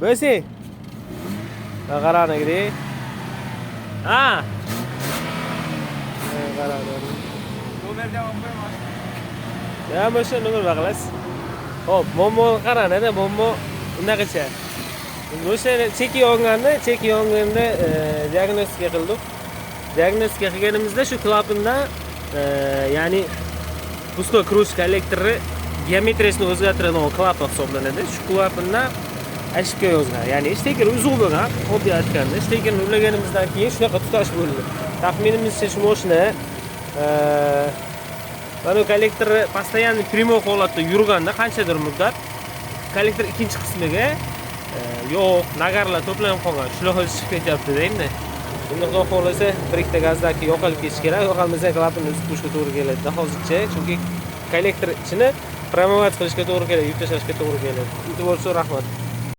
Besi. Qarana gidey. Ha. Qarana. Nomerdan olib qo'ymas. Ya o'sha nomer baqilasiz. Hop, momo qarana-da, momo unaqacha. O'sha cheki yonganda diagnostika qildik. Diagnostika qilganimizda shu klapandan ya'ni pustoy krush kollektori geometriyasini o'zgartiradigan klapan hisoblanadi. Shu klapandan ashibga yozgan. Ya'ni steker uzuq bo'lgan, oddiy aytganda. Stekerni ulaganimizdan keyin shunaqa tutash bo'ldi. Taxminimizcha shu mashina mana kollektor постоянно primoy holatda yurganda qanchadir muddat kollektor ikkinchi qismiga yo'q, nagarlar to'planib qolgan. Shular o'zi chiqib ketyapti-da endi. Bunda xudo xolasa bir ikkita gazdagi yo'qolib ketish kerak. Yo'qolmasa klapanni uzib qo'yishga to'g'ri keladi hozircha, chunki kollektor ichini promovать qilishga to'g'ri keladi, yuk tashlashga to'g'ri keladi. E'tibor uchun rahmat.